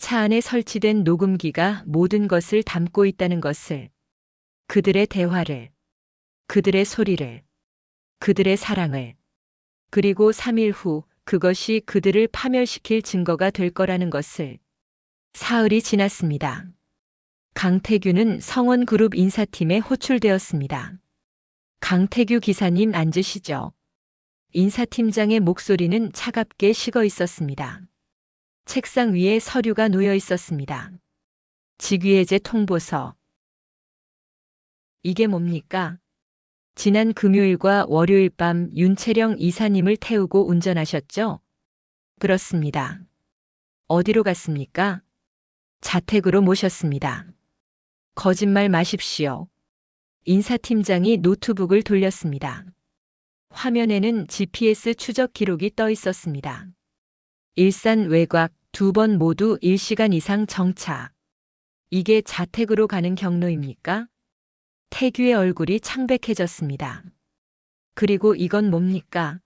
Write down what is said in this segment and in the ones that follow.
차 안에 설치된 녹음기가 모든 것을 담고 있다는 것을, 그들의 대화를, 그들의 소리를, 그들의 사랑을, 그리고 3일 후 그것이 그들을 파멸시킬 증거가 될 거라는 것을. 사흘이 지났습니다. 강태규는 성원그룹 인사팀에 호출되었습니다. 강태규 기사님 앉으시죠. 인사팀장의 목소리는 차갑게 식어 있었습니다. 책상 위에 서류가 놓여 있었습니다. 직위해제 통보서. 이게 뭡니까? 지난 금요일과 월요일 밤 윤채령 이사님을 태우고 운전하셨죠? 그렇습니다. 어디로 갔습니까? 자택으로 모셨습니다. 거짓말 마십시오. 인사팀장이 노트북을 돌렸습니다. 화면에는 GPS 추적 기록이 떠 있었습니다. 일산 외곽 2번 모두 1시간 이상 정차. 이게 자택으로 가는 경로입니까? 태규의 얼굴이 창백해졌습니다. 그리고 이건 뭡니까?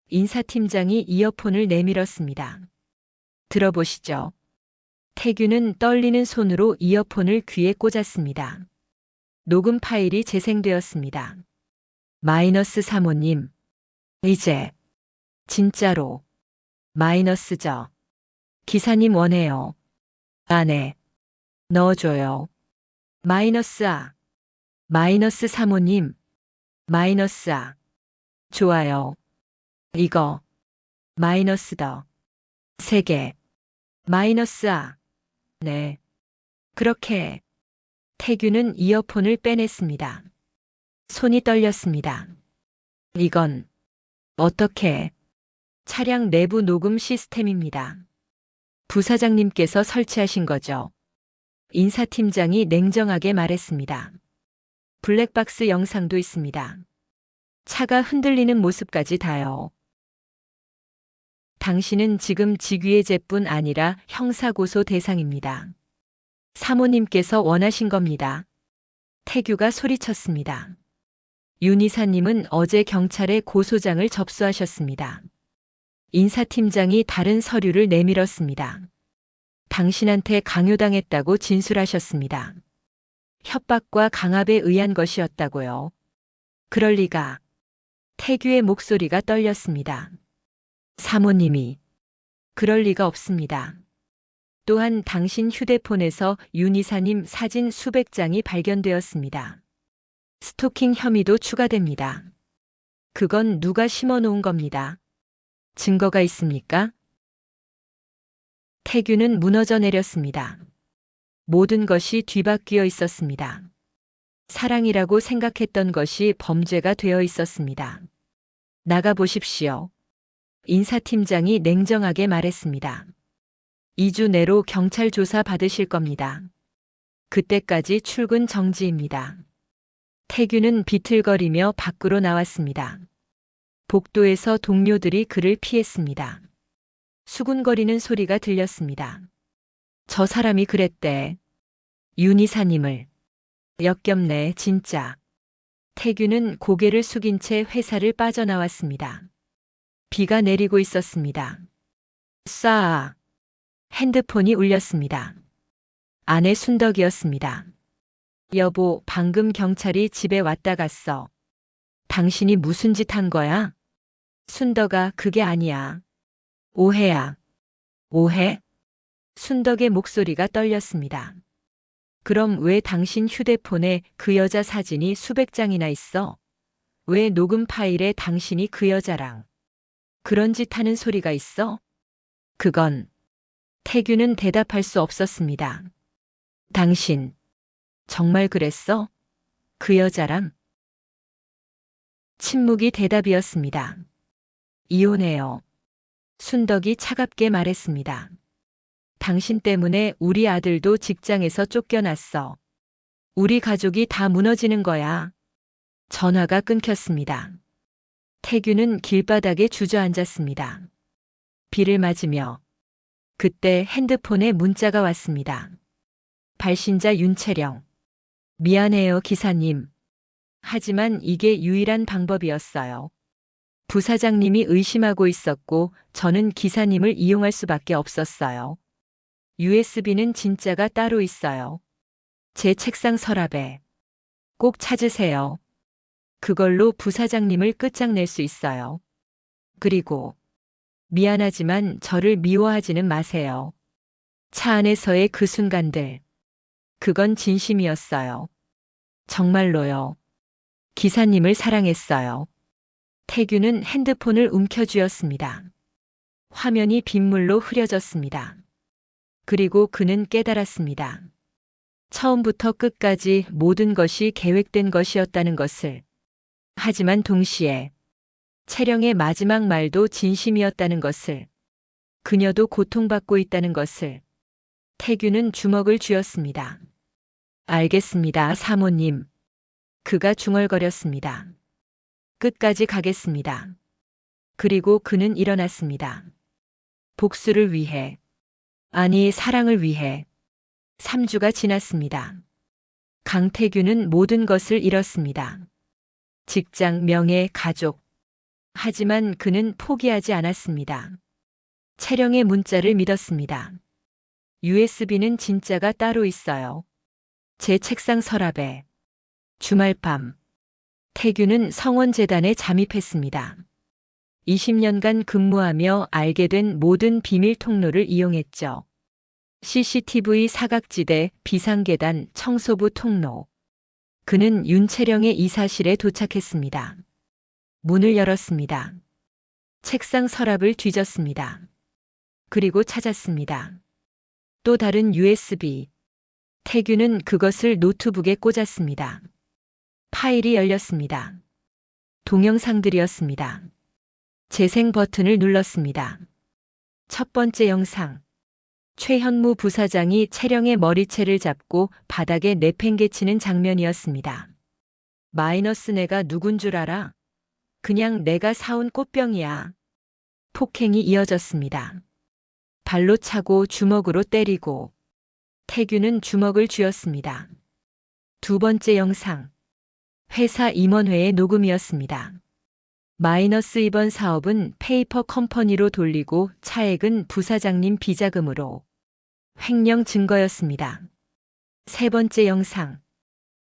인사팀장이 이어폰을 내밀었습니다. 들어보시죠. 태규는 떨리는 손으로 이어폰을 귀에 꽂았습니다. 녹음 파일이 재생되었습니다. 마이너스 사모님. 이제 진짜로 마이너스죠. 기사님 원해요. 안에 넣어줘요. 마이너스아. 마이너스 사모님. 마이너스아. 좋아요. 이거 마이너스 더. 3개. 마이너스아. 네. 그렇게. 태규는 이어폰을 빼냈습니다. 손이 떨렸습니다. 이건 어떻게? 차량 내부 녹음 시스템입니다. 부사장님께서 설치하신 거죠. 인사팀장이 냉정하게 말했습니다. 블랙박스 영상도 있습니다. 차가 흔들리는 모습까지 다요. 당신은 지금 직위해제뿐 아니라 형사고소 대상입니다. 사모님께서 원하신 겁니다. 태규가 소리쳤습니다. 윤 이사님은 어제 경찰에 고소장을 접수하셨습니다. 인사팀장이 다른 서류를 내밀었습니다. 당신한테 강요당했다고 진술하셨습니다. 협박과 강압에 의한 것이었다고요. 그럴 리가. 태규의 목소리가 떨렸습니다. 사모님이. 그럴 리가 없습니다. 또한 당신 휴대폰에서 윤 이사님 사진 수백 장이 발견되었습니다. 스토킹 혐의도 추가됩니다. 그건 누가 심어놓은 겁니다. 증거가 있습니까? 태규는 무너져 내렸습니다. 모든 것이 뒤바뀌어 있었습니다. 사랑이라고 생각했던 것이 범죄가 되어 있었습니다. 나가보십시오. 인사팀장이 냉정하게 말했습니다. 2주 내로 경찰 조사 받으실 겁니다. 그때까지 출근 정지입니다. 태규는 비틀거리며 밖으로 나왔습니다. 복도에서 동료들이 그를 피했습니다. 수군거리는 소리가 들렸습니다. 저 사람이 그랬대. 윤 이사님을. 역겹네, 진짜. 태규는 고개를 숙인 채 회사를 빠져나왔습니다. 비가 내리고 있었습니다. 싸아. 핸드폰이 울렸습니다. 아내 순덕이었습니다. 여보, 방금 경찰이 집에 왔다 갔어. 당신이 무슨 짓 한 거야? 순덕아, 그게 아니야. 오해야. 오해? 순덕의 목소리가 떨렸습니다. 그럼 왜 당신 휴대폰에 그 여자 사진이 수백 장이나 있어? 왜 녹음 파일에 당신이 그 여자랑 그런 짓 하는 소리가 있어? 그건. 태규는 대답할 수 없었습니다. 당신 정말 그랬어? 그 여자랑? 침묵이 대답이었습니다. 이혼해요. 순덕이 차갑게 말했습니다. 당신 때문에 우리 아들도 직장에서 쫓겨났어. 우리 가족이 다 무너지는 거야. 전화가 끊겼습니다. 태규는 길바닥에 주저앉았습니다. 비를 맞으며. 그때 핸드폰에 문자가 왔습니다. 발신자 윤채령. 미안해요, 기사님. 하지만 이게 유일한 방법이었어요. 부사장님이 의심하고 있었고 저는 기사님을 이용할 수밖에 없었어요. USB는 진짜가 따로 있어요. 제 책상 서랍에. 꼭 찾으세요. 그걸로 부사장님을 끝장낼 수 있어요. 그리고 미안하지만 저를 미워하지는 마세요. 차 안에서의 그 순간들. 그건 진심이었어요. 정말로요. 기사님을 사랑했어요. 태규는 핸드폰을 움켜쥐었습니다. 화면이 빗물로 흐려졌습니다. 그리고 그는 깨달았습니다. 처음부터 끝까지 모든 것이 계획된 것이었다는 것을. 하지만 동시에 채령의 마지막 말도 진심이었다는 것을. 그녀도 고통받고 있다는 것을. 태규는 주먹을 쥐었습니다. 알겠습니다, 사모님. 그가 중얼거렸습니다. 끝까지 가겠습니다. 그리고 그는 일어났습니다. 복수를 위해. 아니, 사랑을 위해. 3주가 지났습니다. 강태규는 모든 것을 잃었습니다. 직장, 명예, 가족. 하지만 그는 포기하지 않았습니다. 채령의 문자를 믿었습니다. USB는 진짜가 따로 있어요. 제 책상 서랍에. 주말 밤. 태규는 성원재단에 잠입했습니다. 20년간 근무하며 알게 된 모든 비밀 통로를 이용했죠. CCTV 사각지대, 비상계단, 청소부 통로. 그는 윤채령의 이사실에 도착했습니다. 문을 열었습니다. 책상 서랍을 뒤졌습니다. 그리고 찾았습니다. 또 다른 USB. 태규는 그것을 노트북에 꽂았습니다. 파일이 열렸습니다. 동영상들이었습니다. 재생 버튼을 눌렀습니다. 첫 번째 영상. 최현무 부사장이 채령의 머리채를 잡고 바닥에 내팽개치는 장면이었습니다. 마이너스 내가 누군 줄 알아? 그냥 내가 사온 꽃병이야. 폭행이 이어졌습니다. 발로 차고 주먹으로 때리고. 태규는 주먹을 쥐었습니다. 두 번째 영상. 회사 임원회의 녹음이었습니다. 마이너스 이번 사업은 페이퍼 컴퍼니로 돌리고 차액은 부사장님 비자금으로. 횡령 증거였습니다. 세 번째 영상.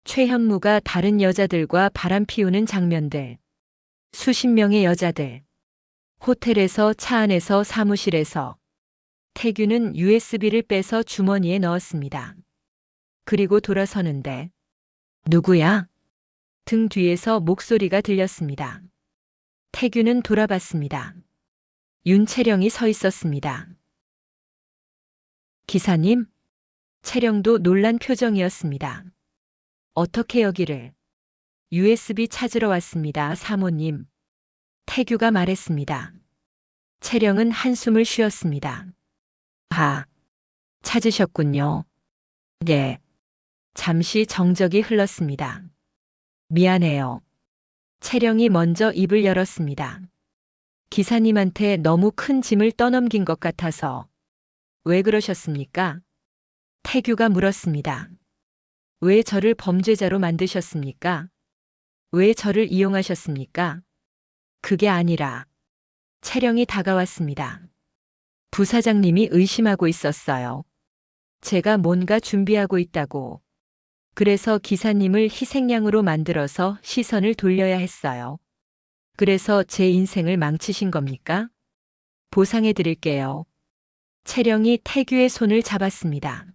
최현무가 다른 여자들과 바람 피우는 장면들. 수십 명의 여자들. 호텔에서, 차 안에서, 사무실에서. 태규는 USB를 빼서 주머니에 넣었습니다. 그리고 돌아서는데. 누구야? 등 뒤에서 목소리가 들렸습니다. 태규는 돌아봤습니다. 윤채령이 서 있었습니다. 기사님? 채령도 놀란 표정이었습니다. 어떻게 여기를? USB 찾으러 왔습니다, 사모님. 태규가 말했습니다. 채령은 한숨을 쉬었습니다. 아, 찾으셨군요. 네. 잠시 정적이 흘렀습니다. 미안해요. 채령이 먼저 입을 열었습니다. 기사님한테 너무 큰 짐을 떠넘긴 것 같아서. 왜 그러셨습니까? 태규가 물었습니다. 왜 저를 범죄자로 만드셨습니까? 왜 저를 이용하셨습니까? 그게 아니라. 채령이 다가왔습니다. 부사장님이 의심하고 있었어요. 제가 뭔가 준비하고 있다고. 그래서 기사님을 희생양으로 만들어서 시선을 돌려야 했어요. 그래서 제 인생을 망치신 겁니까? 보상해 드릴게요. 채령이 태규의 손을 잡았습니다.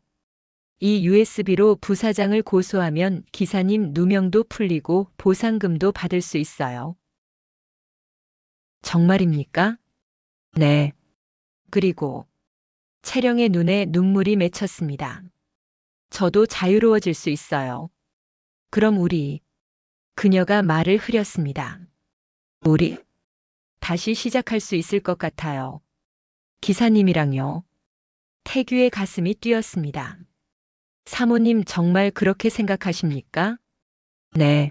이 USB로 부사장을 고소하면 기사님 누명도 풀리고 보상금도 받을 수 있어요. 정말입니까? 네. 그리고 채령의 눈에 눈물이 맺혔습니다. 저도 자유로워질 수 있어요. 그럼 우리. 그녀가 말을 흐렸습니다. 우리. 다시 시작할 수 있을 것 같아요. 기사님이랑요. 태규의 가슴이 뛰었습니다. 사모님 정말 그렇게 생각하십니까? 네.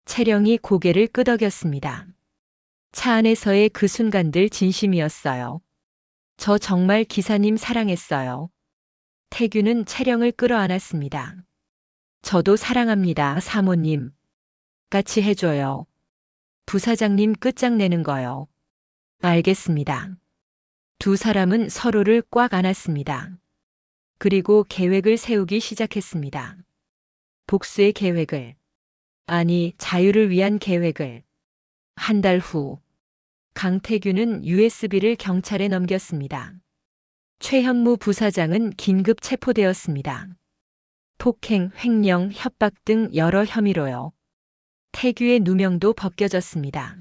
채령이 고개를 끄덕였습니다. 차 안에서의 그 순간들 진심이었어요. 저 정말 기사님 사랑했어요. 태규는 채령을 끌어안았습니다. 저도 사랑합니다, 사모님. 같이 해줘요. 부사장님 끝장내는 거요. 알겠습니다. 두 사람은 서로를 꽉 안았습니다. 그리고 계획을 세우기 시작했습니다. 복수의 계획을, 아니, 자유를 위한 계획을. 한 달 후, 강태규는 USB를 경찰에 넘겼습니다. 최현무 부사장은 긴급 체포되었습니다. 폭행, 횡령, 협박 등 여러 혐의로요. 태규의 누명도 벗겨졌습니다.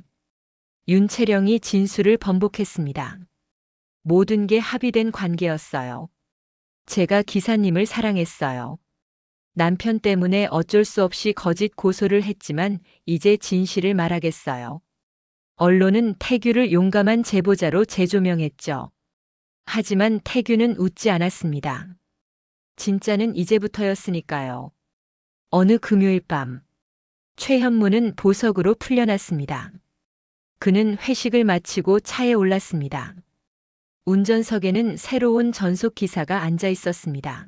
윤채령이 진술을 번복했습니다. 모든 게 합의된 관계였어요. 제가 기사님을 사랑했어요. 남편 때문에 어쩔 수 없이 거짓 고소를 했지만 이제 진실을 말하겠어요. 언론은 태규를 용감한 제보자로 재조명했죠. 하지만 태규는 웃지 않았습니다. 진짜는 이제부터였으니까요. 어느 금요일 밤, 최현무는 보석으로 풀려났습니다. 그는 회식을 마치고 차에 올랐습니다. 운전석에는 새로운 전속 기사가 앉아 있었습니다.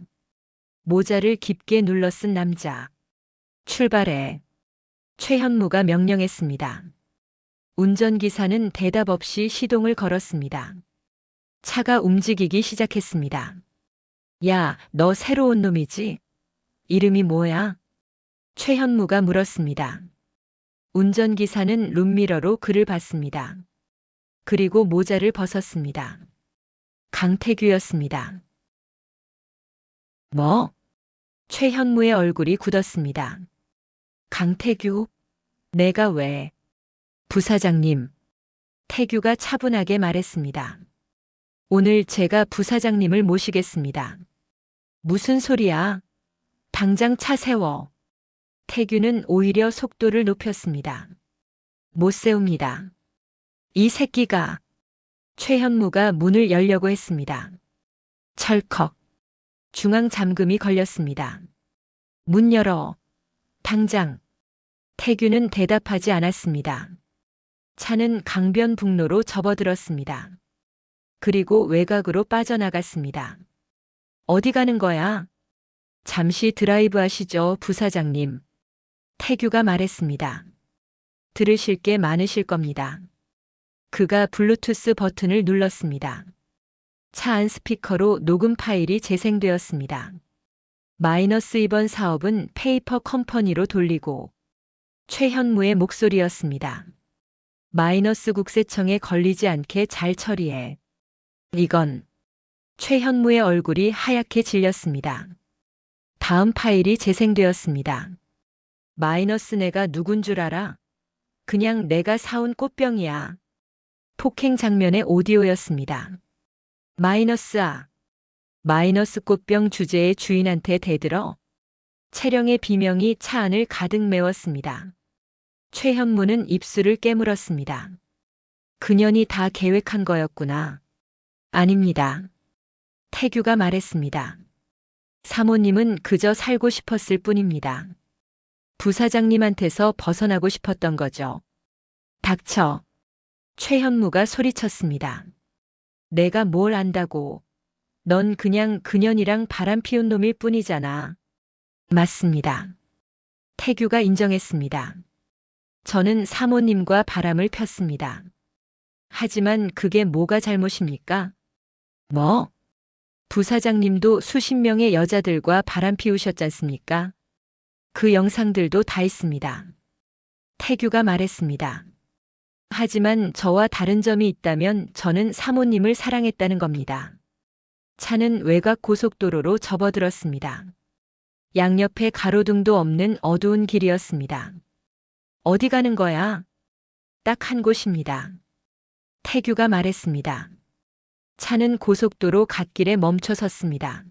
모자를 깊게 눌러 쓴 남자. 출발해. 최현무가 명령했습니다. 운전기사는 대답 없이 시동을 걸었습니다. 차가 움직이기 시작했습니다. 야, 너 새로운 놈이지? 이름이 뭐야? 최현무가 물었습니다. 운전기사는 룸미러로 그를 봤습니다. 그리고 모자를 벗었습니다. 강태규였습니다. 뭐? 최현무의 얼굴이 굳었습니다. 강태규? 내가 왜? 부사장님. 태규가 차분하게 말했습니다. 오늘 제가 부사장님을 모시겠습니다. 무슨 소리야? 당장 차 세워. 태규는 오히려 속도를 높였습니다. 못 세웁니다. 이 새끼가. 최현무가 문을 열려고 했습니다. 철컥. 중앙 잠금이 걸렸습니다. 문 열어. 당장. 태규는 대답하지 않았습니다. 차는 강변북로로 접어들었습니다. 그리고 외곽으로 빠져나갔습니다. 어디 가는 거야? 잠시 드라이브 하시죠, 부사장님. 태규가 말했습니다. 들으실 게 많으실 겁니다. 그가 블루투스 버튼을 눌렀습니다. 차 안 스피커로 녹음 파일이 재생되었습니다. 이번 사업은 페이퍼 컴퍼니로 돌리고. 최현무의 목소리였습니다. 국세청에 걸리지 않게 잘 처리해. 이건. 최현무의 얼굴이 하얗게 질렸습니다. 다음 파일이 재생되었습니다. 내가 누군 줄 알아? 그냥 내가 사온 꽃병이야. 폭행 장면의 오디오였습니다. 꽃병 주제의 주인한테 대들어. 채령의 비명이 차 안을 가득 메웠습니다. 최현무는 입술을 깨물었습니다. 그년이 다 계획한 거였구나. 아닙니다. 태규가 말했습니다. 사모님은 그저 살고 싶었을 뿐입니다. 부사장님한테서 벗어나고 싶었던 거죠. 닥쳐. 최현무가 소리쳤습니다. 내가 뭘 안다고. 넌 그냥 그년이랑 바람 피운 놈일 뿐이잖아. 맞습니다. 태규가 인정했습니다. 저는 사모님과 바람을 폈습니다. 하지만 그게 뭐가 잘못입니까? 뭐? 부사장님도 수십 명의 여자들과 바람 피우셨잖습니까? 그 영상들도 다 있습니다. 태규가 말했습니다. 하지만 저와 다른 점이 있다면 저는 사모님을 사랑했다는 겁니다. 차는 외곽 고속도로로 접어들었습니다. 양옆에 가로등도 없는 어두운 길이었습니다. 어디 가는 거야? 딱 한 곳입니다. 태규가 말했습니다. 차는 고속도로 갓길에 멈춰 섰습니다.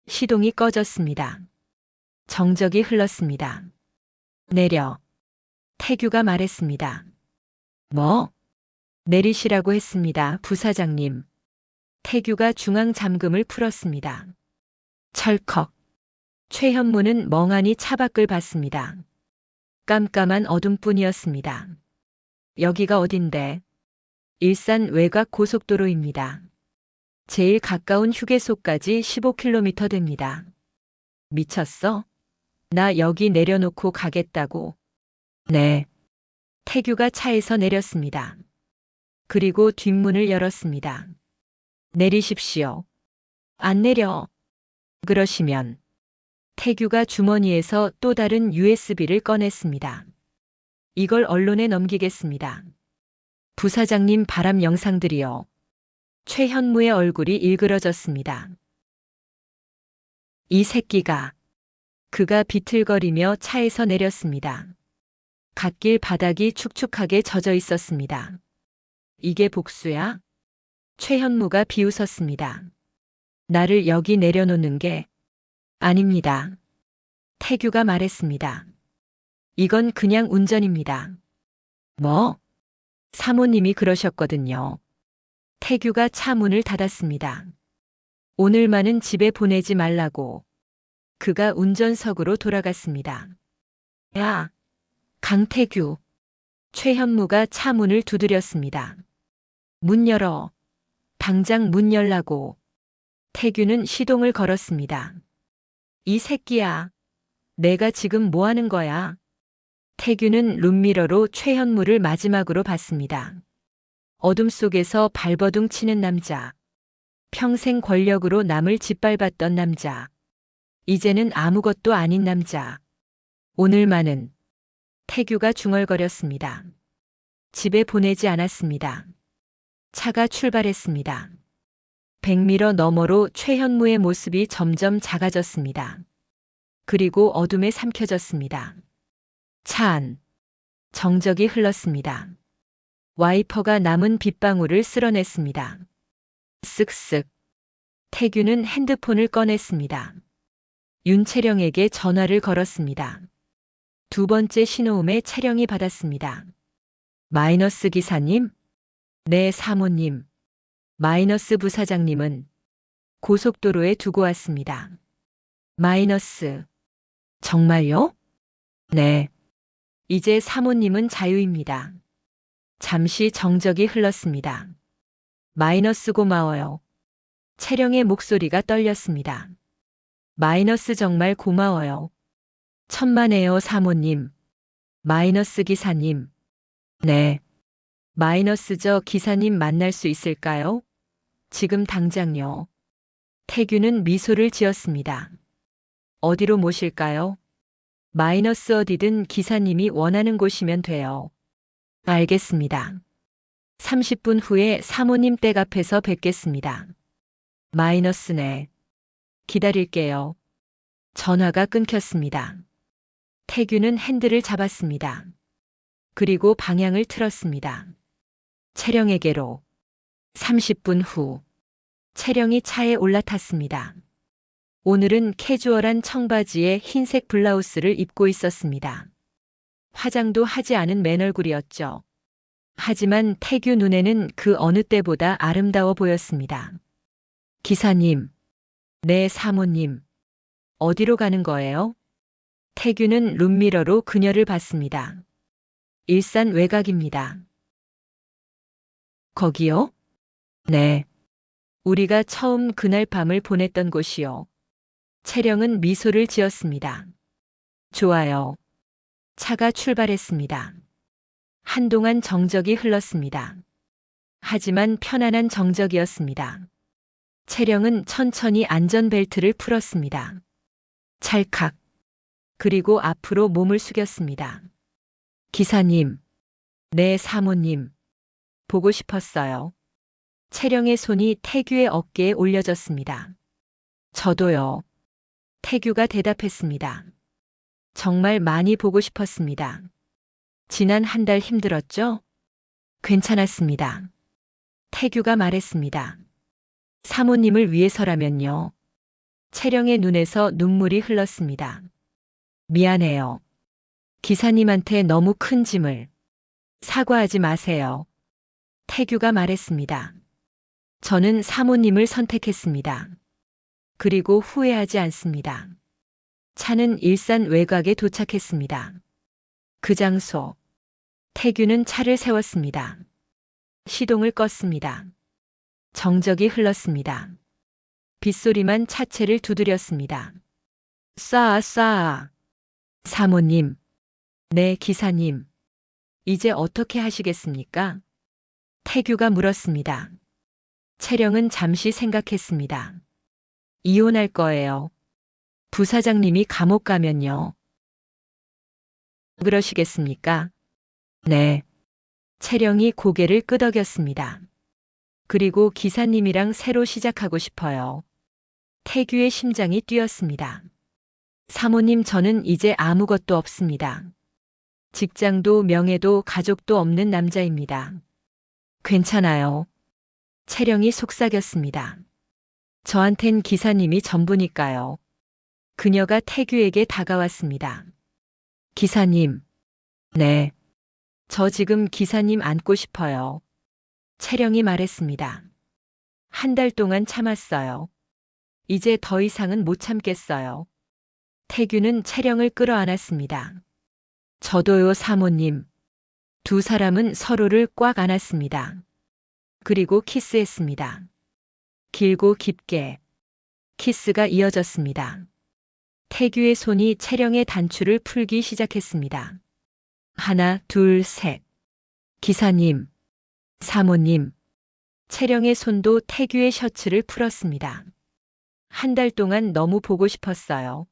시동이 꺼졌습니다. 정적이 흘렀습니다. 내려. 태규가 말했습니다. 뭐? 내리시라고 했습니다, 부사장님. 태규가 중앙 잠금을 풀었습니다. 철컥. 최현무는 멍하니 차밖을 봤습니다. 깜깜한 어둠뿐이었습니다. 여기가 어딘데? 일산 외곽 고속도로입니다. 제일 가까운 휴게소까지 15km 됩니다. 미쳤어? 나 여기 내려놓고 가겠다고. 네. 태규가 차에서 내렸습니다. 그리고 뒷문을 열었습니다. 내리십시오. 안 내려. 그러시면 태규가 주머니에서 또 다른 USB를 꺼냈습니다. 이걸 언론에 넘기겠습니다. 부사장님 바람 영상들이요. 최현무의 얼굴이 일그러졌습니다. 이 새끼가. 그가 비틀거리며 차에서 내렸습니다. 갓길 바닥이 축축하게 젖어 있었습니다. 이게 복수야? 최현무가 비웃었습니다. 나를 여기 내려놓는 게 아닙니다. 태규가 말했습니다. 이건 그냥 운전입니다. 뭐? 사모님이 그러셨거든요. 태규가 차 문을 닫았습니다. 오늘만은 집에 보내지 말라고. 그가 운전석으로 돌아갔습니다. 야, 강태규. 최현무가 차 문을 두드렸습니다. 문 열어. 당장 문 열라고. 태규는 시동을 걸었습니다. 이 새끼야. 내가 지금 뭐 하는 거야? 태규는 룸미러로 최현무를 마지막으로 봤습니다. 어둠 속에서 발버둥 치는 남자. 평생 권력으로 남을 짓밟았던 남자. 이제는 아무것도 아닌 남자. 오늘만은. 태규가 중얼거렸습니다. 집에 보내지 않았습니다. 차가 출발했습니다. 100m 너머로 최현무의 모습이 점점 작아졌습니다. 그리고 어둠에 삼켜졌습니다. 차 안. 정적이 흘렀습니다. 와이퍼가 남은 빗방울을 쓸어냈습니다. 쓱쓱. 태규는 핸드폰을 꺼냈습니다. 윤채령에게 전화를 걸었습니다. 두 번째 신호음에 채령이 받았습니다. 마이너스 기사님? 네, 사모님. 마이너스 부사장님은 고속도로에 두고 왔습니다. 마이너스. 정말요? 네. 이제 사모님은 자유입니다. 잠시 정적이 흘렀습니다. 마이너스 고마워요. 채령의 목소리가 떨렸습니다. 마이너스 정말 고마워요. 천만에요, 사모님. 마이너스 기사님. 네. 마이너스 저 기사님 만날 수 있을까요? 지금 당장요. 태규는 미소를 지었습니다. 어디로 모실까요? 마이너스 어디든 기사님이 원하는 곳이면 돼요. 알겠습니다. 30분 후에 사모님 댁 앞에서 뵙겠습니다. 마이너스네. 기다릴게요. 전화가 끊겼습니다. 태규는 핸들을 잡았습니다. 그리고 방향을 틀었습니다. 채령에게로. 30분 후. 채령이 차에 올라탔습니다. 오늘은 캐주얼한 청바지에 흰색 블라우스를 입고 있었습니다. 화장도 하지 않은 맨얼굴이었죠. 하지만 태규 눈에는 그 어느 때보다 아름다워 보였습니다. 기사님. 네, 사모님. 어디로 가는 거예요? 태규는 룸미러로 그녀를 봤습니다. 일산 외곽입니다. 거기요? 네. 우리가 처음 그날 밤을 보냈던 곳이요. 채령은 미소를 지었습니다. 좋아요. 차가 출발했습니다. 한동안 정적이 흘렀습니다. 하지만 편안한 정적이었습니다. 채령은 천천히 안전벨트를 풀었습니다. 찰칵. 그리고 앞으로 몸을 숙였습니다. 기사님. 네, 사모님. 보고 싶었어요. 채령의 손이 태규의 어깨에 올려졌습니다. 저도요. 태규가 대답했습니다. 정말 많이 보고 싶었습니다. 지난 한 달 힘들었죠? 괜찮았습니다. 태규가 말했습니다. 사모님을 위해서라면요. 채령의 눈에서 눈물이 흘렀습니다. 미안해요. 기사님한테 너무 큰 짐을. 사과하지 마세요. 태규가 말했습니다. 저는 사모님을 선택했습니다. 그리고 후회하지 않습니다. 차는 일산 외곽에 도착했습니다. 그 장소. 태규는 차를 세웠습니다. 시동을 껐습니다. 정적이 흘렀습니다. 빗소리만 차체를 두드렸습니다. 쏴. 사모님. 네, 기사님. 이제 어떻게 하시겠습니까? 태규가 물었습니다. 채령은 잠시 생각했습니다. 이혼할 거예요. 부사장님이 감옥 가면요. 그러시겠습니까? 네. 채령이 고개를 끄덕였습니다. 그리고 기사님이랑 새로 시작하고 싶어요. 태규의 심장이 뛰었습니다. 사모님, 저는 이제 아무것도 없습니다. 직장도 명예도 가족도 없는 남자입니다. 괜찮아요. 채령이 속삭였습니다. 저한텐 기사님이 전부니까요. 그녀가 태규에게 다가왔습니다. 기사님. 네. 저 지금 기사님 안고 싶어요. 채령이 말했습니다. 한 달 동안 참았어요. 이제 더 이상은 못 참겠어요. 태규는 채령을 끌어안았습니다. 저도요, 사모님. 두 사람은 서로를 꽉 안았습니다. 그리고 키스했습니다. 길고 깊게 키스가 이어졌습니다. 태규의 손이 채령의 단추를 풀기 시작했습니다. 하나, 둘, 셋. 기사님, 사모님. 채령의 손도 태규의 셔츠를 풀었습니다. 한 달 동안 너무 보고 싶었어요.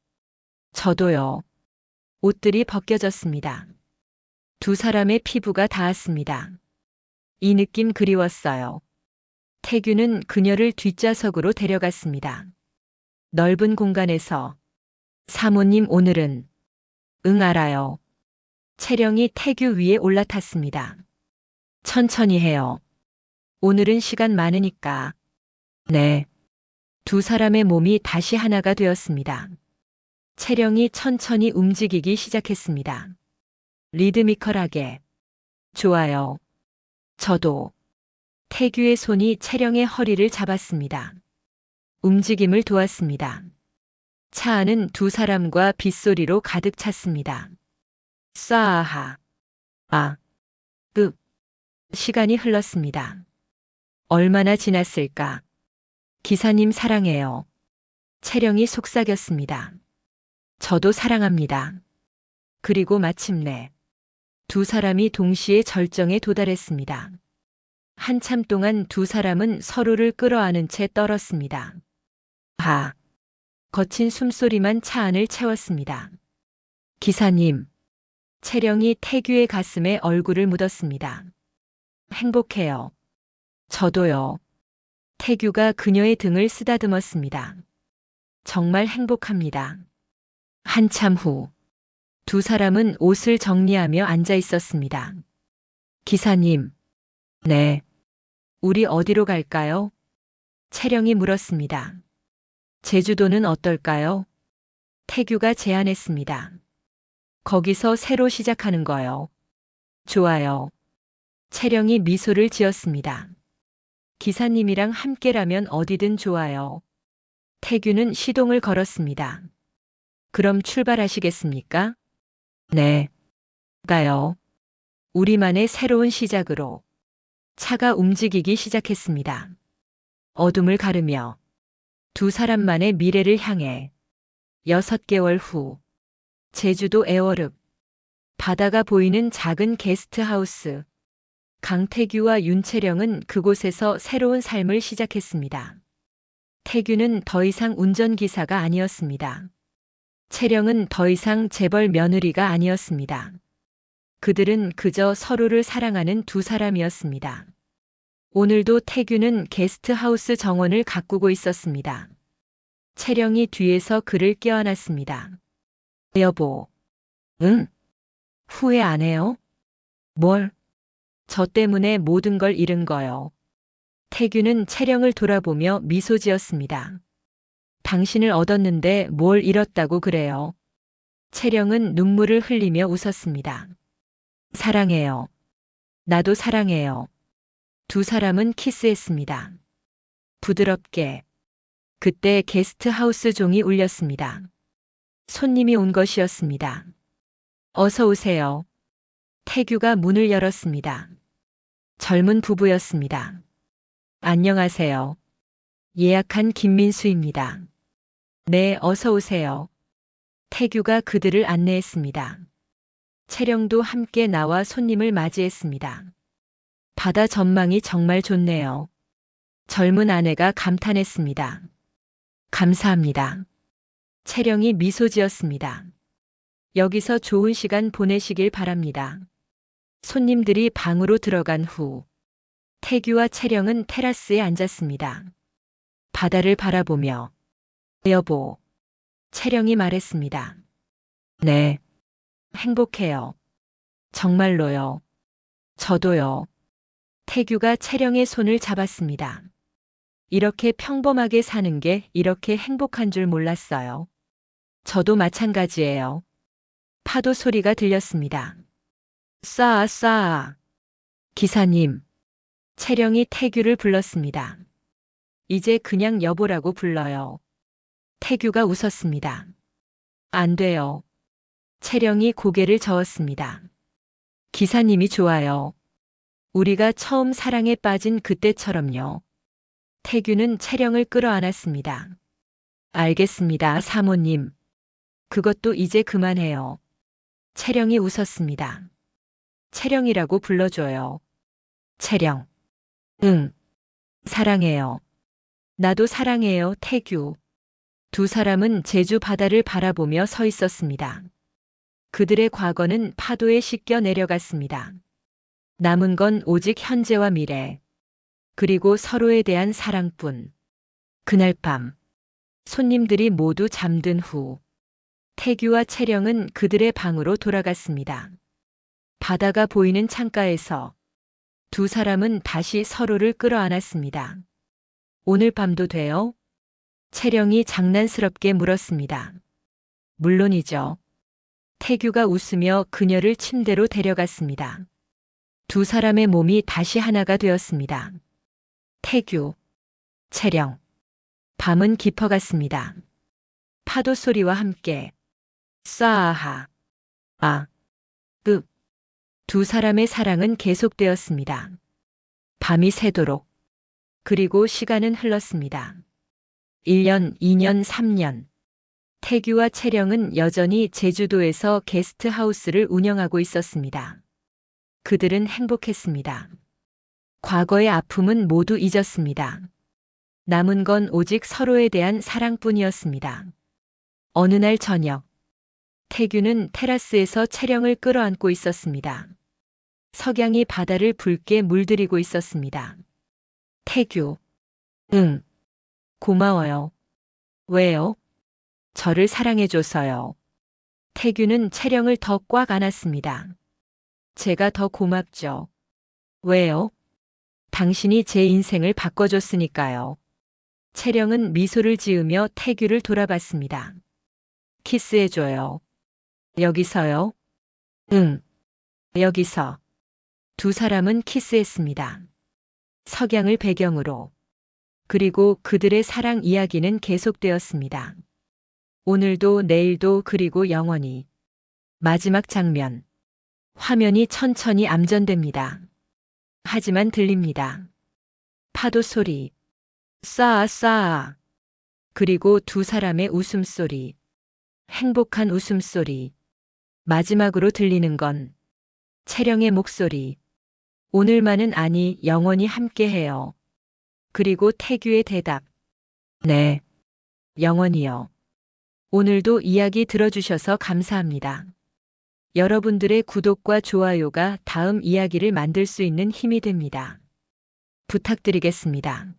저도요. 옷들이 벗겨졌습니다. 두 사람의 피부가 닿았습니다. 이 느낌 그리웠어요. 태규는 그녀를 뒷좌석으로 데려갔습니다. 넓은 공간에서 사모님, 오늘은 응, 알아요. 채령이 태규 위에 올라탔습니다. 천천히 해요. 오늘은 시간 많으니까. 네. 두 사람의 몸이 다시 하나가 되었습니다. 채령이 천천히 움직이기 시작했습니다. 리드미컬하게. 좋아요. 저도. 태규의 손이 채령의 허리를 잡았습니다. 움직임을 도왔습니다. 차 안은 두 사람과 빗소리로 가득 찼습니다. 쏴아하. 아. 끝. 시간이 흘렀습니다. 얼마나 지났을까? 기사님, 사랑해요. 채령이 속삭였습니다. 저도 사랑합니다. 그리고 마침내 두 사람이 동시에 절정에 도달했습니다. 한참 동안 두 사람은 서로를 끌어안은 채 떨었습니다. 하. 거친 숨소리만 차 안을 채웠습니다. 기사님. 채령이 태규의 가슴에 얼굴을 묻었습니다. 행복해요. 저도요. 태규가 그녀의 등을 쓰다듬었습니다. 정말 행복합니다. 한참 후 두 사람은 옷을 정리하며 앉아 있었습니다. 기사님. 네. 우리 어디로 갈까요? 채령이 물었습니다. 제주도는 어떨까요? 태규가 제안했습니다. 거기서 새로 시작하는 거요. 좋아요. 채령이 미소를 지었습니다. 기사님이랑 함께라면 어디든 좋아요. 태규는 시동을 걸었습니다. 그럼 출발하시겠습니까? 네. 가요. 우리만의 새로운 시작으로. 차가 움직이기 시작했습니다. 어둠을 가르며 두 사람만의 미래를 향해 6개월 후 제주도 애월읍 바다가 보이는 작은 게스트하우스. 강태규와 윤채령은 그곳에서 새로운 삶을 시작했습니다. 태규는 더 이상 운전기사가 아니었습니다. 채령은 더 이상 재벌 며느리가 아니었습니다. 그들은 그저 서로를 사랑하는 두 사람이었습니다. 오늘도 태규는 게스트하우스 정원을 가꾸고 있었습니다. 채령이 뒤에서 그를 껴안았습니다. 여보. 응? 후회 안 해요? 뭘? 저 때문에 모든 걸 잃은 거요. 태규는 채령을 돌아보며 미소 지었습니다. 당신을 얻었는데 뭘 잃었다고 그래요? 채령은 눈물을 흘리며 웃었습니다. 사랑해요. 나도 사랑해요. 두 사람은 키스했습니다. 부드럽게. 그때 게스트하우스 종이 울렸습니다. 손님이 온 것이었습니다. 어서 오세요. 태규가 문을 열었습니다. 젊은 부부였습니다. 안녕하세요. 예약한 김민수입니다. 네, 어서 오세요. 태규가 그들을 안내했습니다. 채령도 함께 나와 손님을 맞이했습니다. 바다 전망이 정말 좋네요. 젊은 아내가 감탄했습니다. 감사합니다. 채령이 미소 지었습니다. 여기서 좋은 시간 보내시길 바랍니다. 손님들이 방으로 들어간 후 태규와 채령은 테라스에 앉았습니다. 바다를 바라보며 여보, 채령이 말했습니다. 네, 행복해요. 정말로요. 저도요. 태규가 채령의 손을 잡았습니다. 이렇게 평범하게 사는 게 이렇게 행복한 줄 몰랐어요. 저도 마찬가지예요. 파도 소리가 들렸습니다. 싸아 싸아. 기사님. 채령이 태규를 불렀습니다. 이제 그냥 여보라고 불러요. 태규가 웃었습니다. 안 돼요. 채령이 고개를 저었습니다. 기사님이 좋아요. 우리가 처음 사랑에 빠진 그때처럼요. 태규는 채령을 끌어안았습니다. 알겠습니다, 사모님. 그것도 이제 그만해요. 채령이 웃었습니다. 채령이라고 불러줘요. 채령. 응. 사랑해요. 나도 사랑해요, 태규. 두 사람은 제주 바다를 바라보며 서 있었습니다. 그들의 과거는 파도에 씻겨 내려갔습니다. 남은 건 오직 현재와 미래, 그리고 서로에 대한 사랑뿐. 그날 밤, 손님들이 모두 잠든 후, 태규와 채령은 그들의 방으로 돌아갔습니다. 바다가 보이는 창가에서 두 사람은 다시 서로를 끌어안았습니다. 오늘 밤도 돼요? 채령이 장난스럽게 물었습니다. 물론이죠. 태규가 웃으며 그녀를 침대로 데려갔습니다. 두 사람의 몸이 다시 하나가 되었습니다. 태규, 채령. 밤은 깊어갔습니다. 파도 소리와 함께 싸아하, 아, 읍. 두 사람의 사랑은 계속되었습니다. 밤이 새도록. 그리고 시간은 흘렀습니다. 1년, 2년, 3년. 태규와 채령은 여전히 제주도에서 게스트하우스를 운영하고 있었습니다. 그들은 행복했습니다. 과거의 아픔은 모두 잊었습니다. 남은 건 오직 서로에 대한 사랑뿐이었습니다. 어느 날 저녁, 태규는 테라스에서 채령을 끌어안고 있었습니다. 석양이 바다를 붉게 물들이고 있었습니다. 태규. 응. 고마워요. 왜요? 저를 사랑해줘서요. 태규는 채령을 더 꽉 안았습니다. 제가 더 고맙죠. 왜요? 당신이 제 인생을 바꿔줬으니까요. 채령은 미소를 지으며 태규를 돌아봤습니다. 키스해줘요. 여기서요? 응. 여기서. 두 사람은 키스했습니다. 석양을 배경으로. 그리고 그들의 사랑 이야기는 계속되었습니다. 오늘도 내일도 그리고 영원히. 마지막 장면. 화면이 천천히 암전됩니다. 하지만 들립니다. 파도 소리. 싸아 싸아. 그리고 두 사람의 웃음소리. 행복한 웃음소리. 마지막으로 들리는 건 채령의 목소리. 오늘만은 아니 영원히 함께해요. 그리고 태규의 대답. 네. 영원히요. 오늘도 이야기 들어주셔서 감사합니다. 여러분들의 구독과 좋아요가 다음 이야기를 만들 수 있는 힘이 됩니다. 부탁드리겠습니다.